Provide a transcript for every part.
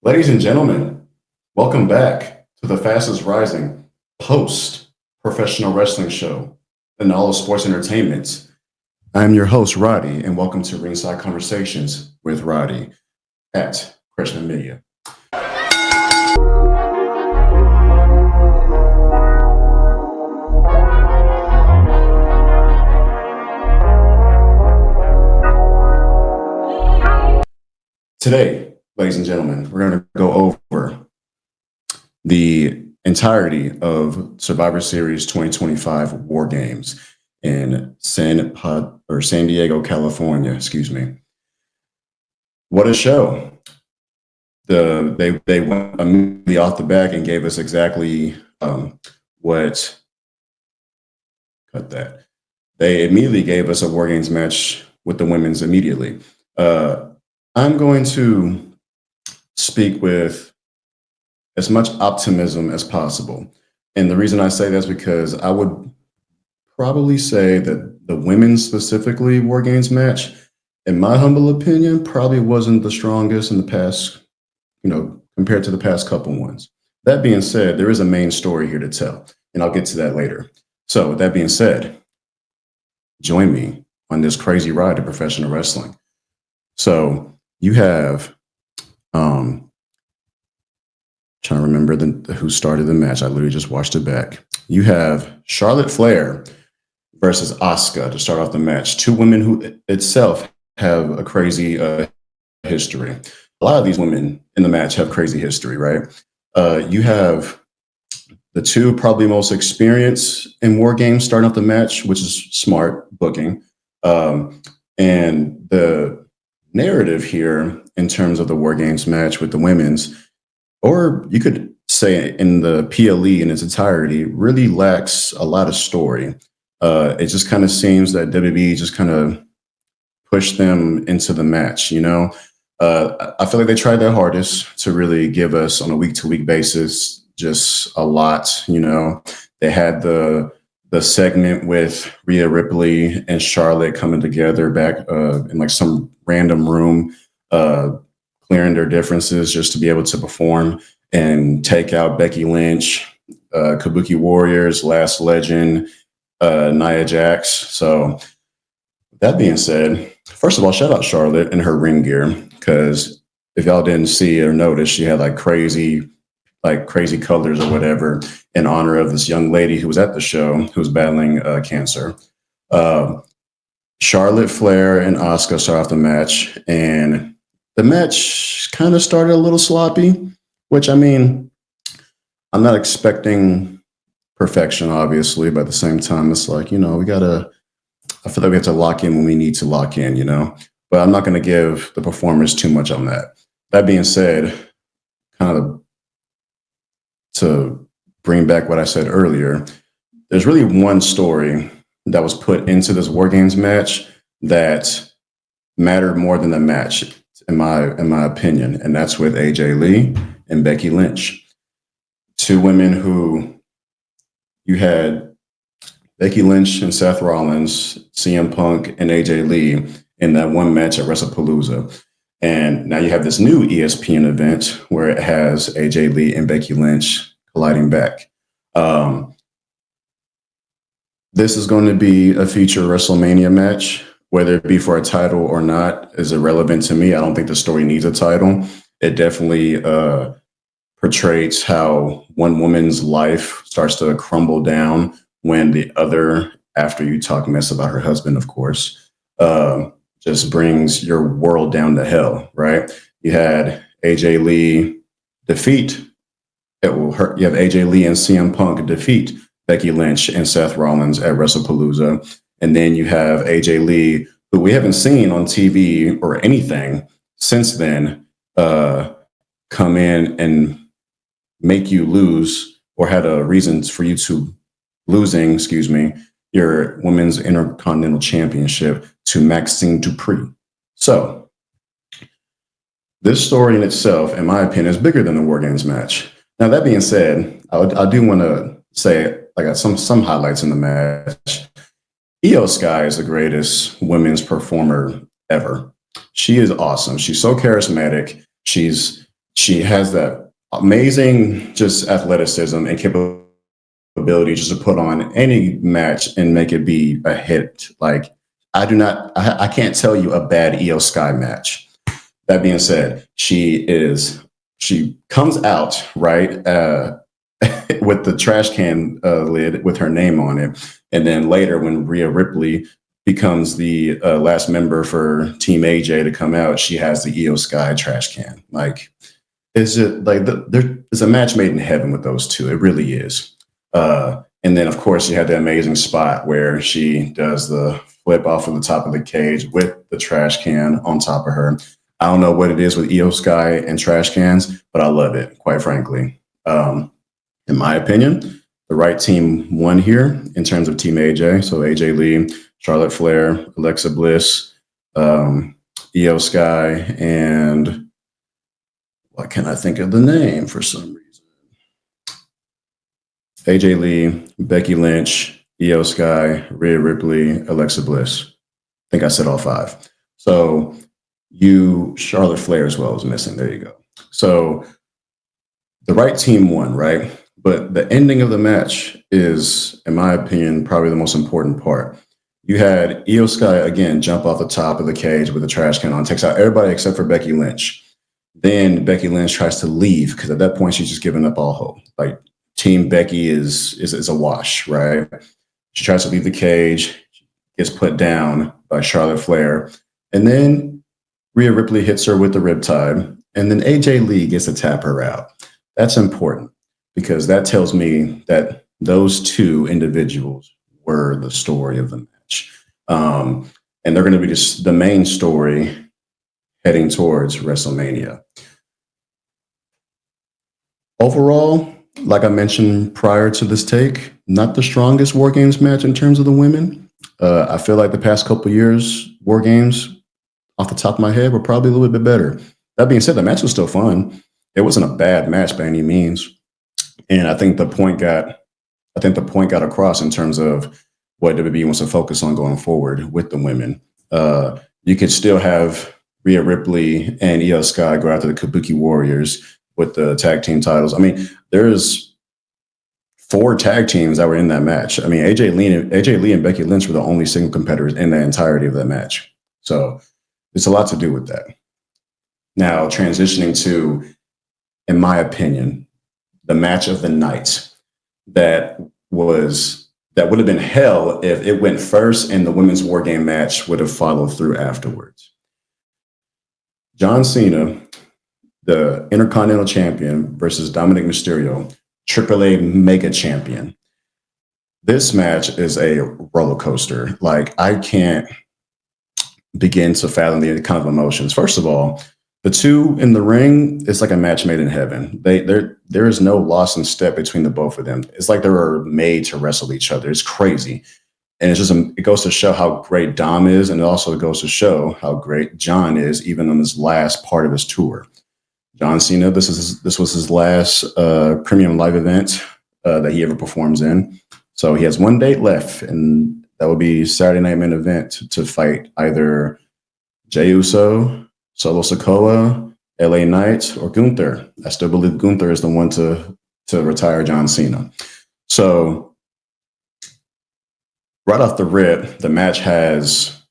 Ladies and gentlemen, welcome back to the fastest rising post professional wrestling show in all of sports entertainment. I'm your host, Roddy, and welcome to Ringside Conversations with Roddy at Krishna Media. Today, ladies and gentlemen, we're going to go over the entirety of Survivor Series 2025 War Games in San Diego, California. Excuse me. What a show! They went immediately off the back and gave us exactly what. Cut that. They immediately gave us a War Games match with the women's immediately. I'm going to speak with as much optimism as possible. And the reason I say that is because I would probably say that the women's specifically War Games match, in my humble opinion, probably wasn't the strongest in the past, compared to the past couple ones. That being said, there is a main story here to tell, and I'll get to that later. So with that being said, join me on this crazy ride to professional wrestling. So you have, trying to remember who started the match. I literally just watched it back. You have Charlotte Flair versus Asuka to start off the match. Two women who itself have a crazy history. A lot of these women in the match have crazy history, right? You have the two probably most experienced in War Games starting off the match, which is smart booking. And the narrative here in terms of the War Games match with the women's, or you could say in the PLE in its entirety, really lacks a lot of story. It just kind of seems that WWE just kind of pushed them into the match, I feel like they tried their hardest to really give us on a week-to-week basis just a lot, They had the segment with Rhea Ripley and Charlotte coming together back in like some random room, clearing their differences just to be able to perform and take out Becky Lynch, Kabuki Warriors, Last Legend, Nia Jax. So that being said, first of all, shout out Charlotte and her ring gear, because if y'all didn't see or notice, she had like crazy colors or whatever in honor of this young lady who was at the show who was battling cancer. Charlotte Flair and Asuka start off the match, and the match kind of started a little sloppy, which I'm not expecting perfection, obviously, but at the same time, it's like, I feel like we have to lock in when we need to lock in, but I'm not going to give the performers too much on that. That being said, kind of to bring back what I said earlier, there's really one story that was put into this War Games match that mattered more than the match, in my opinion, and that's with AJ Lee and Becky Lynch. Two women who you had Becky Lynch and Seth Rollins, CM Punk and AJ Lee in that one match at WrestlePalooza. And now you have this new ESPN event where it has AJ Lee and Becky Lynch colliding back. This is going to be a future WrestleMania match. Whether it be for a title or not is irrelevant to me. I don't think the story needs a title. It definitely portrays how one woman's life starts to crumble down when the other, after you talk mess about her husband, of course, just brings your world down to hell, right? You had AJ Lee defeat. You have AJ Lee and CM Punk defeat Becky Lynch and Seth Rollins at WrestlePalooza. And then you have AJ Lee, who we haven't seen on TV or anything since then, come in and make you lose, or had a reason for you to losing, your Women's Intercontinental Championship to Maxine Dupree. So this story in itself, in my opinion, is bigger than the War Games match. Now, that being said, I do want to say I got some highlights in the match. Io Sky is the greatest women's performer ever. She is awesome. She's so charismatic. She's She has that amazing just athleticism and capability just to put on any match and make it be a hit. Like I can't tell you a bad Io Sky match. That being said, she comes out right with the trash can lid with her name on it, and then later when Rhea Ripley becomes the last member for Team AJ to come out, she has the Io Sky trash can. Like it's just like there's a match made in heaven with those two. It really is. And then of course you had the amazing spot where she does the flip off of the top of the cage with the trash can on top of her. I don't know what it is with Io Sky and trash cans, but I love it, quite frankly. In my opinion, the right team won here in terms of Team AJ. So AJ Lee, Charlotte Flair, Alexa Bliss, Io Sky, and why can't I think of the name for some reason? AJ Lee, Becky Lynch, Io Sky, Rhea Ripley, Alexa Bliss. I think I said all five. So Charlotte Flair as well was missing. There you go. So the right team won, right? But the ending of the match is, in my opinion, probably the most important part. You had Io Sky again jump off the top of the cage with the trash can on, takes out everybody except for Becky Lynch. Then Becky Lynch tries to leave because at that point she's just given up all hope. Like Team Becky is a wash, right? She tries to leave the cage, gets put down by Charlotte Flair, and then Rhea Ripley hits her with the riptide, and then AJ Lee gets to tap her out. That's important because that tells me that those two individuals were the story of the match. And they're going to be the main story heading towards WrestleMania. Overall, like I mentioned prior to this take, not the strongest War Games match in terms of the women. I feel like the past couple of years, War Games, off the top of my head, were probably a little bit better. That being said, the match was still fun. It wasn't a bad match by any means. And I think the point got across in terms of what WWE wants to focus on going forward with the women. You could still have Rhea Ripley and Io Sky go after the Kabuki Warriors with the tag team titles. I mean, there's 4 tag teams that were in that match. I mean, AJ Lee and Becky Lynch were the only single competitors in the entirety of that match. So there's a lot to do with that. Now, transitioning to, in my opinion, the match of the night that would have been hell if it went first and the women's War Game match would have followed through afterwards. John Cena, the Intercontinental Champion, versus Dominic Mysterio, AAA Mega Champion. This match is a roller coaster. Like, I can't begin to fathom the kind of emotions. First of all, the two in the ring, it's like a match made in heaven. There is no loss in step between the both of them. It's like they were made to wrestle each other. It's crazy. And it goes to show how great Dom is, and it also goes to show how great John is, even on this last part of his tour. John Cena, this was his last premium live event that he ever performs in. So he has one date left, and that will be Saturday Night Main Event to fight either Jey Uso, Solo Sikoa, LA Knight, or Gunther. I still believe Gunther is the one to retire John Cena. So right off the rip, the match has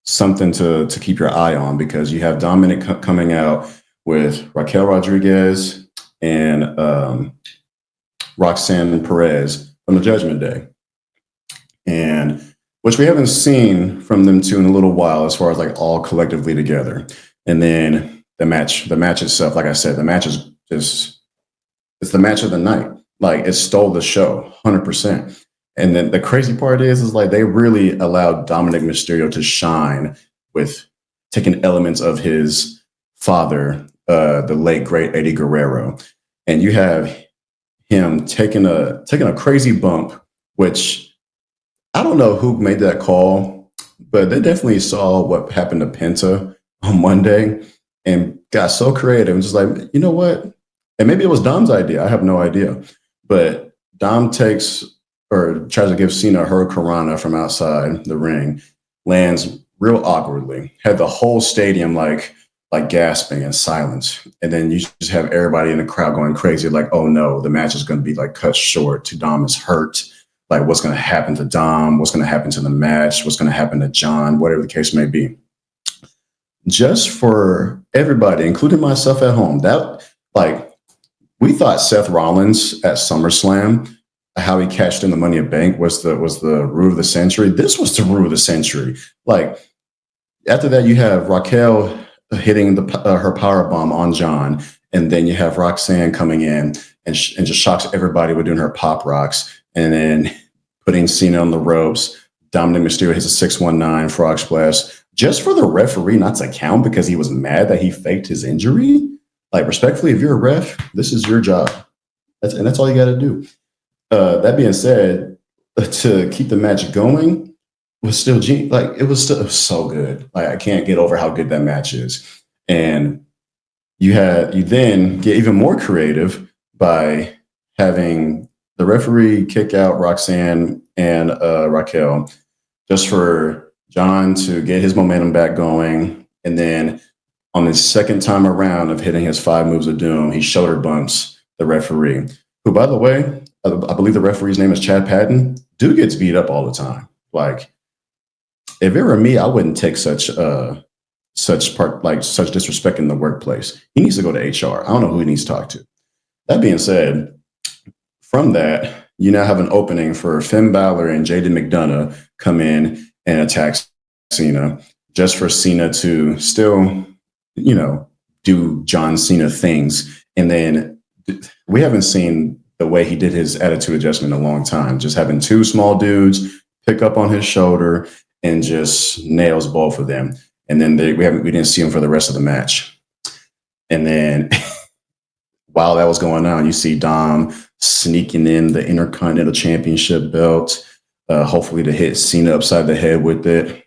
something to keep your eye on because you have Dominic coming out with Raquel Rodriguez and Roxanne Perez from the Judgment Day, and which we haven't seen from them two in a little while as far as like all collectively together. And then the match itself, like I said, the match is just, it's the match of the night. Like, it stole the show 100%. And then the crazy part is like they really allowed Dominic Mysterio to shine with taking elements of his father, the late great Eddie Guerrero. And you have him taking a crazy bump, which I don't know who made that call, but they definitely saw what happened to Penta on Monday and got so creative and just like, you know what? And maybe it was Dom's idea. I have no idea. But Dom tries to give Cena a Hurricanrana from outside the ring, lands real awkwardly, had the whole stadium like like gasping in silence. And then you just have everybody in the crowd going crazy, like, oh no, the match is going to be like cut short. To Dom is hurt. Like, what's going to happen to Dom? What's going to happen to the match? What's going to happen to John? Whatever the case may be. Just for everybody, including myself at home, that like we thought Seth Rollins at SummerSlam, how he cashed in the Money in Bank was the Rue of the Century. This was the Rue of the Century. Like after that, you have Raquel hitting her power bomb on John, and then you have Roxanne coming in and just shocks everybody with doing her pop rocks, and then putting Cena on the ropes. Dominic Mysterio hits a 619 frog splash just for the referee not to count because he was mad that he faked his injury. Like, respectfully, if you're a ref, this is your job. That's all you got to do. That being said, to keep the match going was still it was so good. Like, I can't get over how good that match is. And you then get even more creative by having the referee kick out Roxanne and Raquel just for John to get his momentum back going. And then on his second time around of hitting his 5 moves of doom, he shoulder bumps the referee, who, by the way, I believe the referee's name is Chad Patton. Dude gets beat up all the time. Like, if it were me, I wouldn't take such disrespect in the workplace. He needs to go to HR. I don't know who he needs to talk to. That being said, from that, you now have an opening for Finn Balor and Jaden McDonough come in and attack Cena, just for Cena to still, do John Cena things. And then we haven't seen the way he did his attitude adjustment in a long time, just having 2 small dudes pick up on his shoulder and just nails both of them. And then we didn't see him for the rest of the match. And then while that was going on, you see Dom sneaking in the Intercontinental Championship belt, hopefully to hit Cena upside the head with it,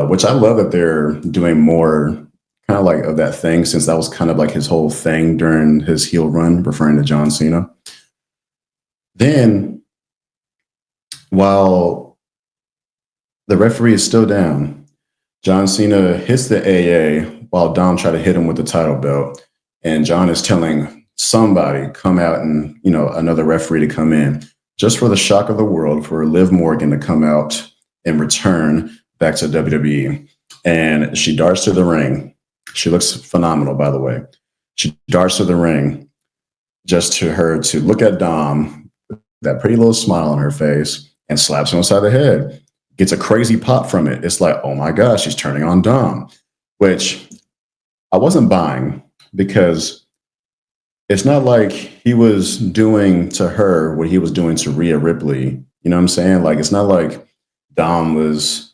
which I love that they're doing more kind of like of that thing, since that was kind of like his whole thing during his heel run, referring to John Cena. Then, while the referee is still down, John Cena hits the AA while Dom tried to hit him with the title belt. And John is telling somebody, come out and, another referee to come in, just for the shock of the world, for Liv Morgan to come out and return back to WWE. And she darts to the ring. She looks phenomenal, by the way. She darts to the ring just to her to look at Dom, that pretty little smile on her face, and slaps him upside the head. Gets a crazy pop from it. It's like, oh my gosh, she's turning on Dom, which I wasn't buying, because it's not like he was doing to her what he was doing to Rhea Ripley. You know what I'm saying? Like, it's not like Dom was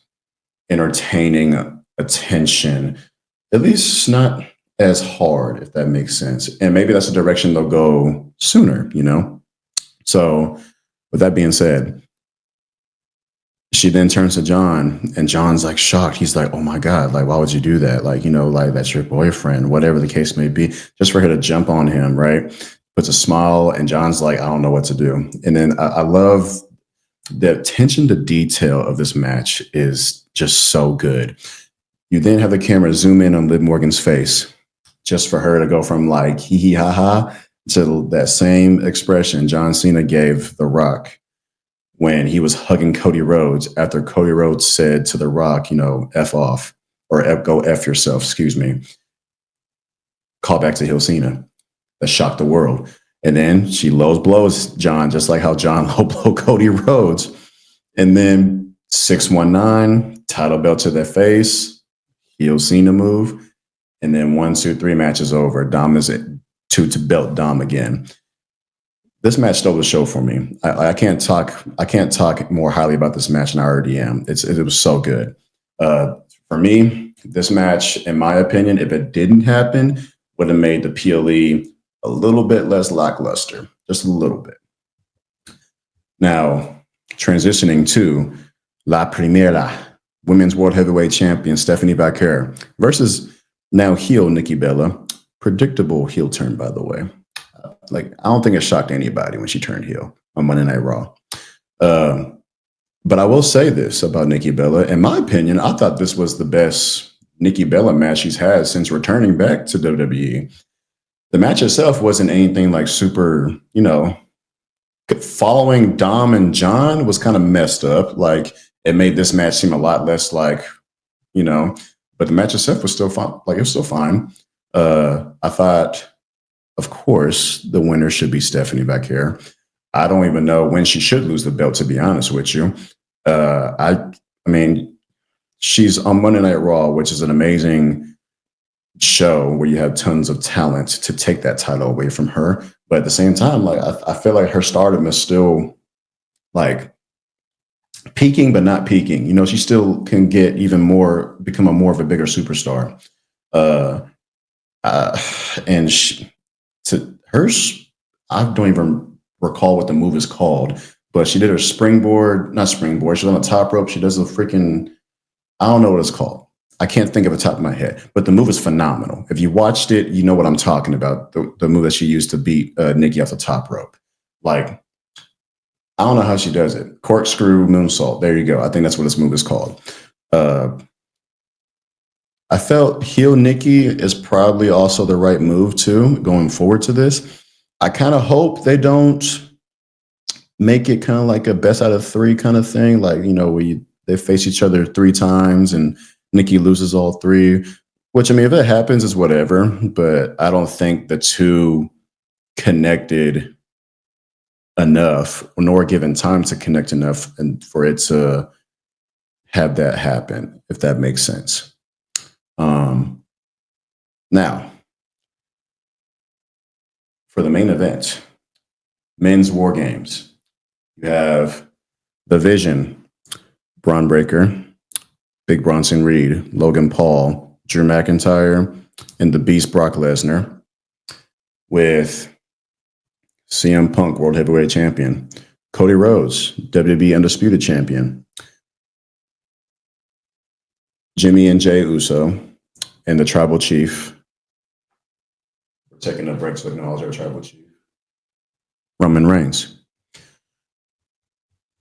entertaining attention, at least not as hard, if that makes sense. And maybe that's the direction they'll go sooner, So with that being said, she then turns to John, and John's like shocked. He's like, oh my God, like, why would you do that? Like, like, that's your boyfriend, whatever the case may be, just for her to jump on him, right? Puts a smile, and John's like, I don't know what to do. And then I love the attention to detail of this match is just so good. You then have the camera zoom in on Liv Morgan's face, just for her to go from like hee hee ha ha to that same expression John Cena gave The Rock when he was hugging Cody Rhodes after Cody Rhodes said to The Rock, F off, or go F yourself, excuse me. Call back to Heel Cena. That shocked the world. And then she low blows John, just like how John low blow Cody Rhodes. And then 619, title belt to their face, Heel Cena move. And then 1, 2, 3 matches over. Dom is it to belt Dom again. This match stole the show for me. I can't talk more highly about this match than I already am. It was so good. For me, this match, in my opinion, if it didn't happen, would have made the PLE a little bit less lackluster, just a little bit. Now, transitioning to La Primera, Women's World Heavyweight Champion Stephanie Baker versus now heel Nikki Bella. Predictable heel turn, by the way. Like, I don't think it shocked anybody when she turned heel on Monday Night Raw. But I will say this about Nikki Bella. In my opinion, I thought this was the best Nikki Bella match she's had since returning back to WWE. The match itself wasn't anything like super, following Dom and John was kind of messed up. Like it made this match seem a lot less like, but the match itself was still fine. Like it was still fine. I thought, of course, the winner should be Stephanie Becker. I don't even know when she should lose the belt, to be honest with you. I mean, she's on Monday Night Raw, which is an amazing show where you have tons of talent to take that title away from her. But at the same time, like I feel like her stardom is still like peaking, but not peaking. She still can get even more, become a more of a bigger superstar. And to hers, I don't even recall what the move is called, but she did her not springboard. She's on the top rope. She does a freaking, I don't know what it's called. I can't think of the top of my head, but the move is phenomenal. If you watched it, you know what I'm talking about. The move that she used to beat Nikki off the top rope. Like, I don't know how she does it. Corkscrew moonsault. There you go. I think that's what this move is called. I felt heel Nikki is probably also the right move too, going forward to this. I kind of hope they don't make it kind of like a best out of 3 kind of thing. Like, where they face each other 3 times and Nikki loses all 3, which, I mean, if it happens, it's whatever. But I don't think the two connected enough, nor given time to connect enough and for it to have that happen, if that makes sense. Now, for the main event, men's War Games, you have the Vision, Braun Breaker, Big Bronson Reed, Logan Paul, Drew McIntyre, and the Beast Brock Lesnar, with CM Punk, World Heavyweight Champion, Cody Rhodes, WWE Undisputed Champion, Jimmy and Jay Uso, and the Tribal Chief. We're taking a break to acknowledge our Tribal Chief, Roman Reigns.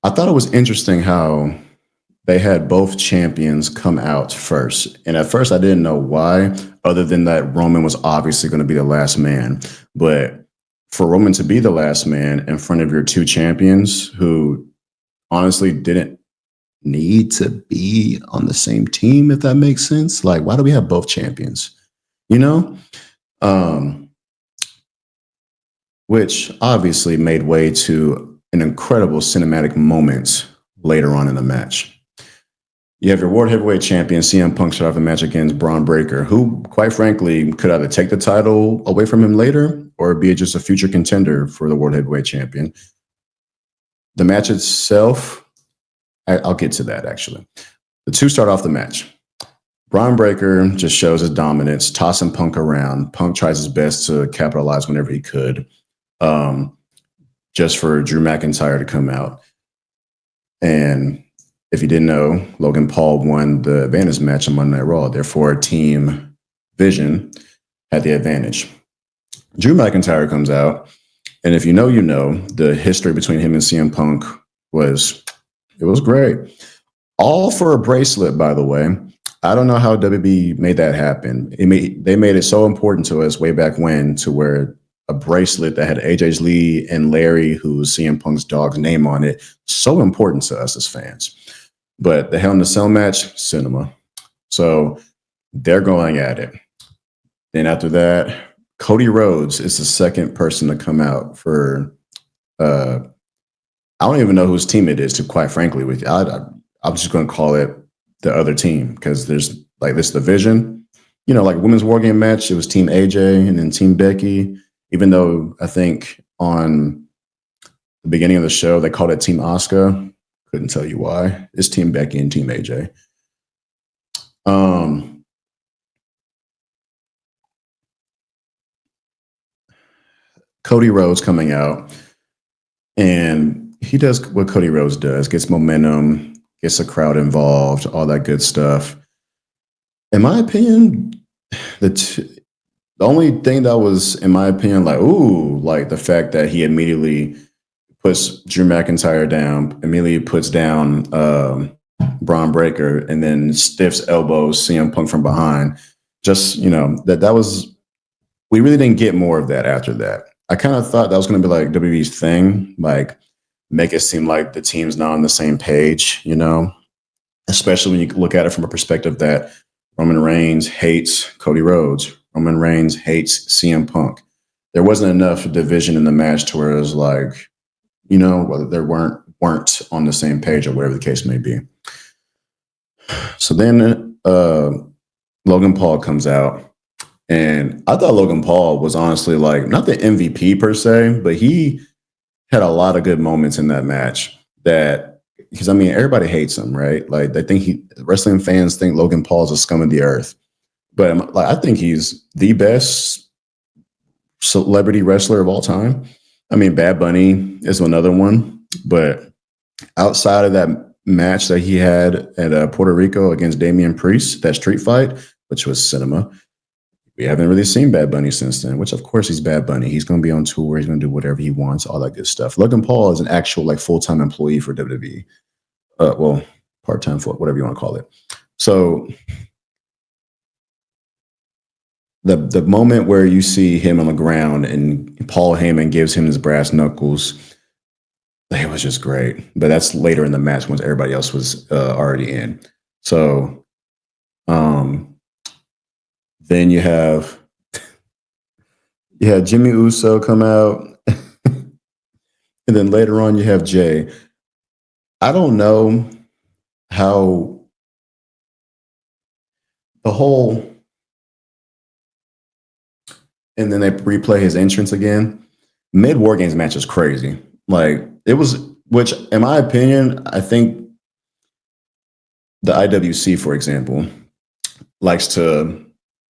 I thought it was interesting how they had both champions come out first. And at first I didn't know why, other than that Roman was obviously going to be the last man. But for Roman to be the last man in front of your 2 champions who honestly didn't need to be on the same team, if that makes sense. Like, why do we have both champions? Which obviously made way to an incredible cinematic moment later on in the match. You have your World Heavyweight Champion, CM Punk, start off the match against Braun Breaker, who, quite frankly, could either take the title away from him later or be just a future contender for the World Heavyweight Champion. The match itself, I'll get to that, actually. The 2 start off the match. Braun Breaker just shows his dominance, tossing Punk around. Punk tries his best to capitalize whenever he could, just for Drew McIntyre to come out. And if you didn't know, Logan Paul won the advantage match on Monday Night Raw. Therefore, Team Vision had the advantage. Drew McIntyre comes out, and if you know, the history between him and CM Punk was great. All for a bracelet, by the way. I don't know how WB made that happen. They made it so important to us way back when to wear a bracelet that had AJ Lee and Larry, who's CM Punk's dog's name on it. So important to us as fans. But the Hell in a Cell match, cinema. So they're going at it. Then after that, Cody Rhodes is the second person to come out for, I don't even know whose team it is, to quite frankly with you. I'm just going to call it the other team because there's like this division, like women's War Game match. It was Team AJ and then Team Becky, even though I think on the beginning of the show, they called it Team Asuka. Couldn't tell you why. It's Team Becky and Team AJ. Cody Rhodes coming out, and he does what Cody Rhodes does, gets momentum, gets the crowd involved, all that good stuff. In my opinion, the only thing that was, in my opinion, like the fact that he immediately puts Drew McIntyre down, immediately puts down Braun Breaker, and then stiffs elbows, CM Punk from behind. Just, that was, we really didn't get more of that after that. I kind of thought that was going to be like WWE's thing, like make it seem like the team's not on the same page, especially when you look at it from a perspective that Roman Reigns hates Cody Rhodes. Roman Reigns hates CM Punk. There wasn't enough division in the match to where it was like, whether they weren't on the same page or whatever the case may be. So then Logan Paul comes out, and I thought Logan Paul was honestly like not the MVP per se, but he had a lot of good moments in that match. Because everybody hates him, right? Like they think wrestling fans think Logan Paul is a scum of the earth, but I think he's the best celebrity wrestler of all time. Bad Bunny is another one, but outside of that match that he had at Puerto Rico against Damian Priest, that street fight, which was cinema, we haven't really seen Bad Bunny since then, which of course he's Bad Bunny. He's going to be on tour. He's going to do whatever he wants, all that good stuff. Logan Paul is an actual full-time employee for WWE. Part-time, whatever you want to call it. So the moment where you see him on the ground and Paul Heyman gives him his brass knuckles, it was just great. But that's later in the match once everybody else was already in. So then you have Jimmy Uso come out. And then later on you have Jay. I don't know how the whole, and then they replay his entrance again. Mid War Games match is crazy. It was, which in my opinion, I think the IWC, for example, likes to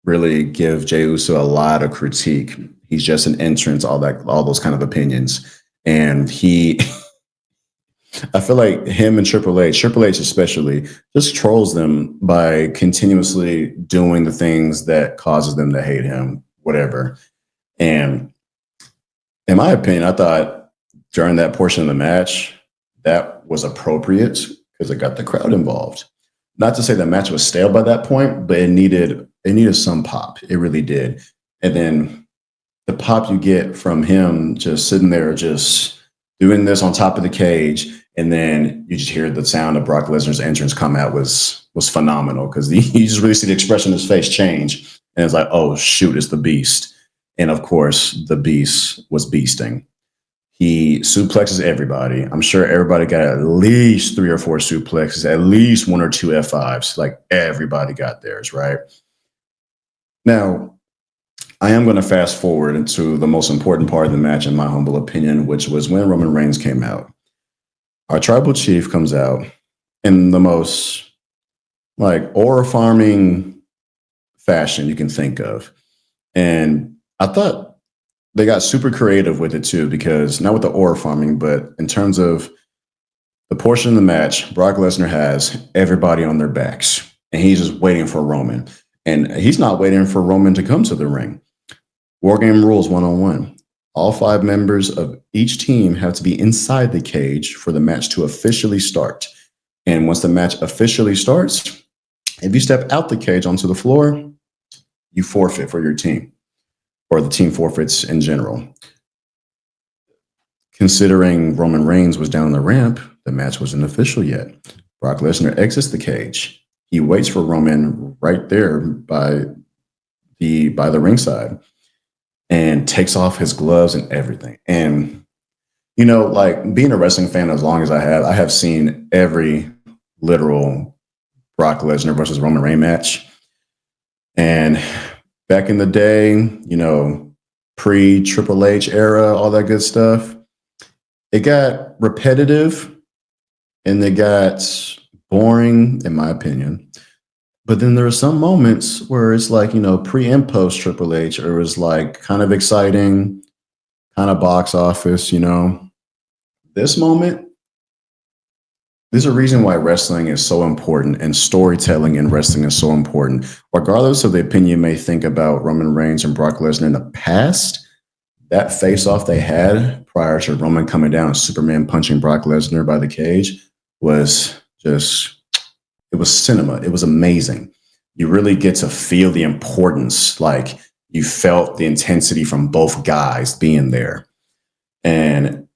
really give Jey Uso a lot of critique. He's just an entrance, all those kind of opinions. And I feel like him and Triple H especially, just trolls them by continuously doing the things that causes them to hate him, whatever. And in my opinion, I thought during that portion of the match, that was appropriate because it got the crowd involved. Not to say the match was stale by that point, but it needed some pop. It really did. And then the pop you get from him just sitting there, just doing this on top of the cage, and then you just hear the sound of Brock Lesnar's entrance come out was phenomenal because you just really see the expression of his face change. And it's like, oh, shoot, it's the Beast. And of course, the Beast was beasting. He suplexes everybody. I'm sure everybody got at least 3 or 4 suplexes, at least 1 or 2 F5s. Like everybody got theirs, right? Now, I am going to fast forward into the most important part of the match, in my humble opinion, which was when Roman Reigns came out. Our tribal chief comes out in the most aura farming fashion you can think of. And I thought they got super creative with it too, because not with the aura farming, but in terms of the portion of the match, Brock Lesnar has everybody on their backs and he's just waiting for Roman. And he's not waiting for Roman to come to the ring. War Game rules 101. All 5 members of each team have to be inside the cage for the match to officially start. And once the match officially starts, if you step out the cage onto the floor, you forfeit for your team, or the team forfeits in general. Considering Roman Reigns was down the ramp, the match wasn't official yet. Brock Lesnar exits the cage. He waits for Roman right there by the ringside and takes off his gloves and everything. And, being a wrestling fan as long as I have seen every literal Brock Lesnar versus Roman Reigns match. And back in the day, pre-Triple H era, all that good stuff, it got repetitive and it got boring, in my opinion. But then there are some moments where it's pre and post Triple H, or it was kind of exciting, kind of box office, This moment, there's a reason why wrestling is so important and storytelling in wrestling is so important. Regardless of the opinion you may think about Roman Reigns and Brock Lesnar in the past, that face-off they had prior to Roman coming down and Superman punching Brock Lesnar by the cage was just It was cinema. It was amazing. You really get to feel the importance. Like you felt the intensity from both guys being there. And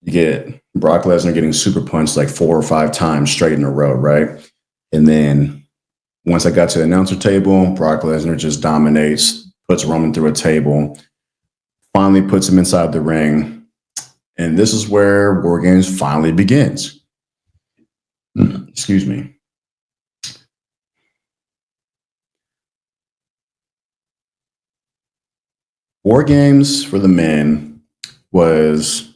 you get Brock Lesnar getting super punched like 4 or 5 times straight in a row, right? And then once I got to the announcer table, Brock Lesnar just dominates, puts Roman through a table, finally puts him inside the ring. And this is where War Games finally begins. Excuse me. War Games for the men was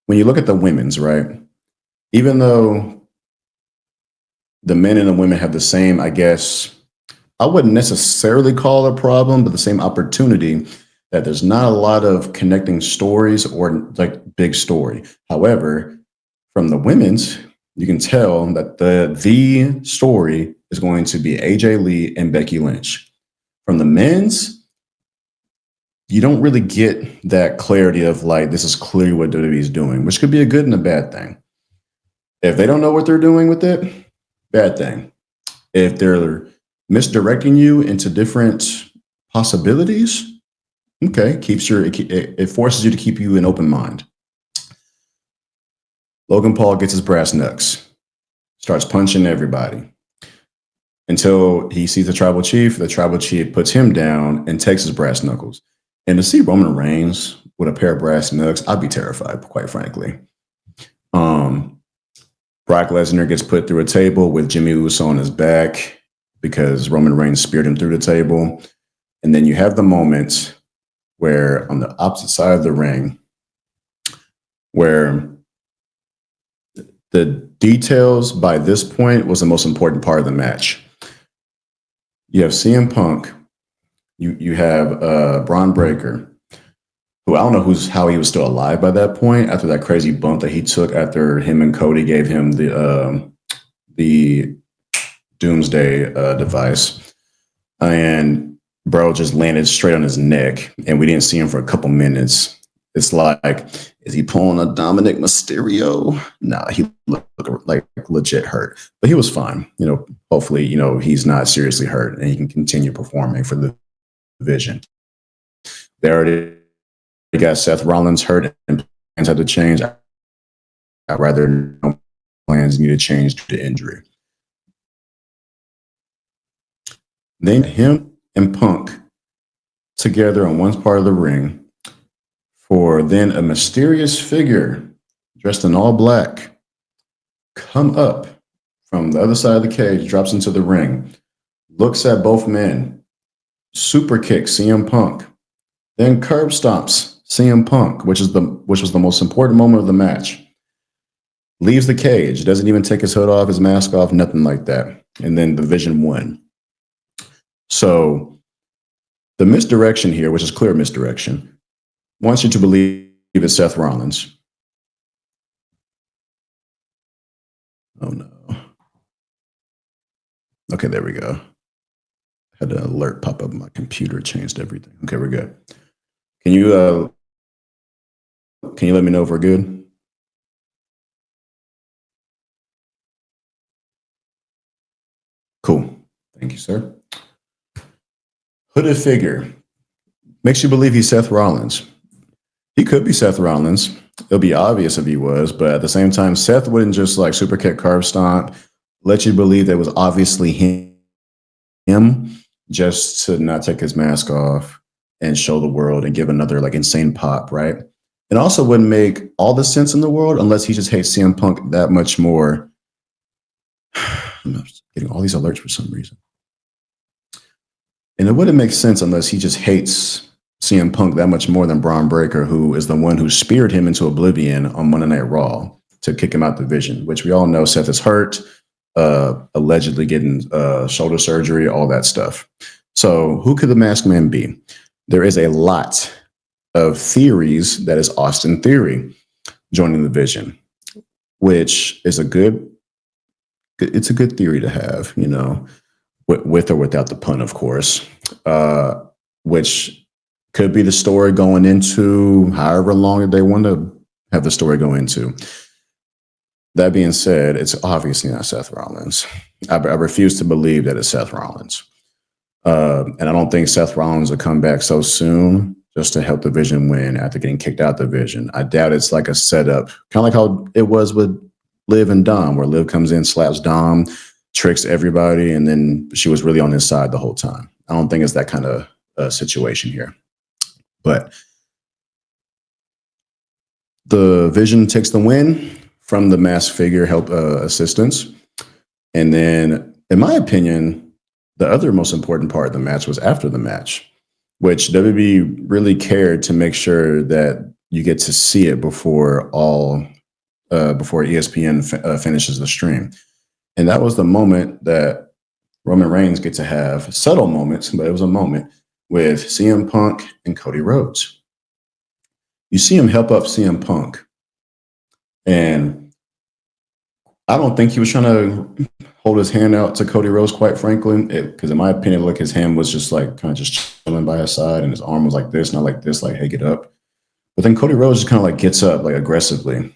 when you look at the women's, right? Even though the men and the women have the same, I guess, I wouldn't necessarily call it a problem, but the same opportunity that there's not a lot of connecting stories or like big story. However, from the women's, you can tell that the story is going to be AJ Lee and Becky Lynch. From the men's, you don't really get that clarity of like, this is clearly what WWE is doing, which could be a good and a bad thing. If they don't know what they're doing with it, bad thing. If they're misdirecting you into different possibilities, okay, it forces you to keep you an open mind. Logan Paul gets his brass knucks, starts punching everybody until he sees the tribal chief. The tribal chief puts him down and takes his brass knuckles. And to see Roman Reigns with a pair of brass knucks, I'd be terrified, quite frankly. Brock Lesnar gets put through a table with Jimmy Uso on his back because Roman Reigns speared him through the table. And then you have the moment where on the opposite side of the ring, where the details by this point was the most important part of the match. You have CM Punk, you have Braun Breaker, who I don't know how he was still alive by that point after that crazy bump that he took after him and Cody gave him the Doomsday device. And bro just landed straight on his neck, and we didn't see him for a couple minutes. It's like, is he pulling a Dominic Mysterio? No, he looked like legit hurt, but he was fine. Hopefully, he's not seriously hurt and he can continue performing for the division. They already got Seth Rollins hurt and plans had to change. I'd rather no plans need to change due to injury. Then him and Punk together on one part of the ring for then a mysterious figure dressed in all black come up from the other side of the cage, drops into the ring, looks at both men, super kicks CM Punk, then curb stomps CM Punk, which was the most important moment of the match. Leaves the cage, doesn't even take his hood off, his mask off, nothing like that. And then the Division won. So the misdirection here, which is clear misdirection, wants you to believe it's Seth Rollins. Oh no. Okay, there we go. Had an alert pop up on my computer, changed everything. Okay, we're good. Can you let me know if we're good? Cool. Thank you, sir. Hooded figure. Makes you believe he's Seth Rollins. He could be Seth Rollins. It'll be obvious if he was, but at the same time, Seth wouldn't just like super kick, curb stomp, let you believe that it was obviously him just to not take his mask off and show the world and give another like insane pop, right? It also wouldn't make all the sense in the world unless he just hates CM Punk that much more. I'm getting all these alerts for some reason. And it wouldn't make sense unless he just hates CM Punk that much more than Braun Breaker, who is the one who speared him into oblivion on Monday Night Raw to kick him out the division, which we all know Seth is hurt, allegedly getting shoulder surgery, all that stuff. So who could the Masked Man be? There is a lot of theories that is Austin Theory joining the division, which is a good theory to have, with or without the pun, of course, which could be the story going into however long they want to have the story go into. That being said, it's obviously not Seth Rollins. I refuse to believe that it's Seth Rollins. And I don't think Seth Rollins will come back so soon just to help the Division win after getting kicked out the Division. I doubt it's like a setup, kind of like how it was with Liv and Dom, where Liv comes in, slaps Dom, tricks everybody, and then she was really on his side the whole time. I don't think it's that kind of situation here. But the Vision takes the win from the masked figure help assistance. And then, in my opinion, the other most important part of the match was after the match, which WWE really cared to make sure that you get to see it before ESPN finishes the stream. And that was the moment that Roman Reigns get to have subtle moments, but it was a moment with CM Punk and Cody Rhodes. You see him help up CM Punk, and I don't think he was trying to hold his hand out to Cody Rhodes, quite frankly, because in my opinion, like his hand was just like kind of just chilling by his side, and his arm was like this, not like this, like, hey, get up. But then Cody Rhodes just kind of like gets up like aggressively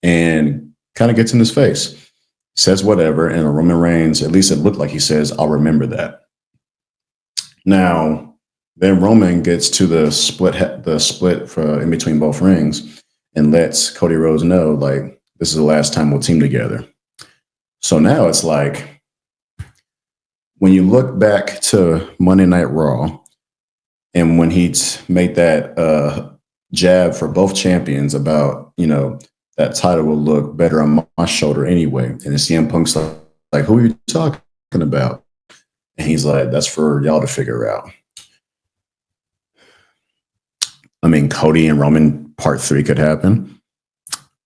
and kind of gets in his face, says whatever, and Roman Reigns, at least it looked like he says, I'll remember that. Now, then Roman gets to the split for in between both rings and lets Cody Rhodes know, like, this is the last time we'll team together. So now it's like, when you look back to Monday Night Raw, and when he made that jab for both champions about, that title will look better on my shoulder anyway. And then CM Punk's like, who are you talking about? And he's like, that's for y'all to figure out. I mean, Cody and Roman part 3 could happen.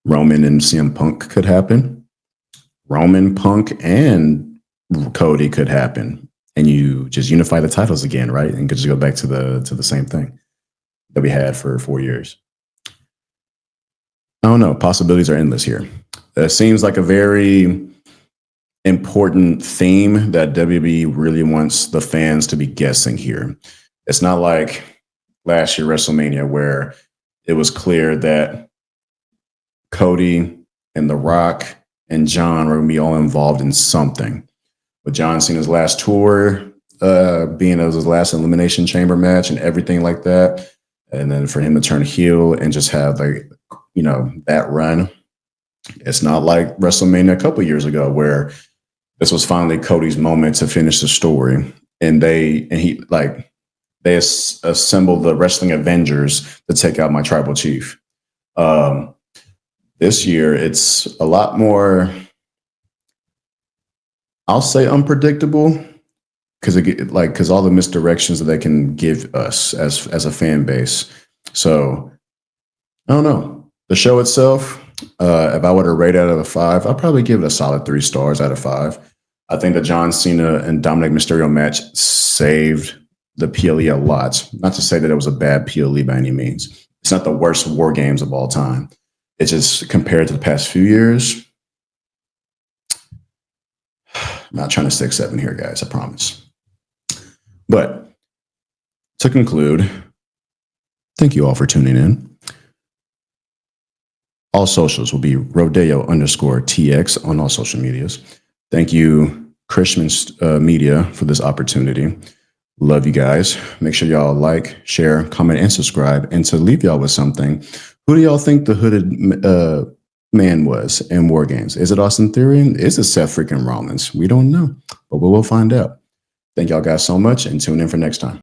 Roman and CM Punk could happen. Roman, Punk, and Cody could happen. And you just unify the titles again, right? And could just go back to the same thing that we had for 4 years. I don't know. Possibilities are endless here. It seems like a very important theme that WWE really wants the fans to be guessing here. It's not like last year WrestleMania, where it was clear that Cody and The Rock and John were going to be all involved in something. With John Cena's last tour being his last Elimination Chamber match and everything like that, and then for him to turn heel and just have that run. It's not like WrestleMania a couple years ago, where this was finally Cody's moment to finish the story, and they assembled the Wrestling Avengers to take out my tribal chief. This year, it's a lot more, I'll say, unpredictable, because all the misdirections that they can give us as a fan base. So I don't know. The show itself, if I were to rate it out of 5, I'd probably give it a solid 3 stars out of 5. I think the John Cena and Dominic Mysterio match saved the PLE a lot. Not to say that it was a bad PLE by any means. It's not the worst War Games of all time. It's just compared to the past few years. I'm not trying to 6-7 here, guys, I promise. But to conclude, thank you all for tuning in. All socials will be Rodeo_TX on all social medias. Thank you, Christian Media, for this opportunity. Love you guys. Make sure y'all like, share, comment, and subscribe. And to leave y'all with something, who do y'all think the hooded man was in War Games? Is it Austin Theory? Is it Seth freaking Rollins? We don't know, but we will find out. Thank y'all guys so much, and tune in for next time.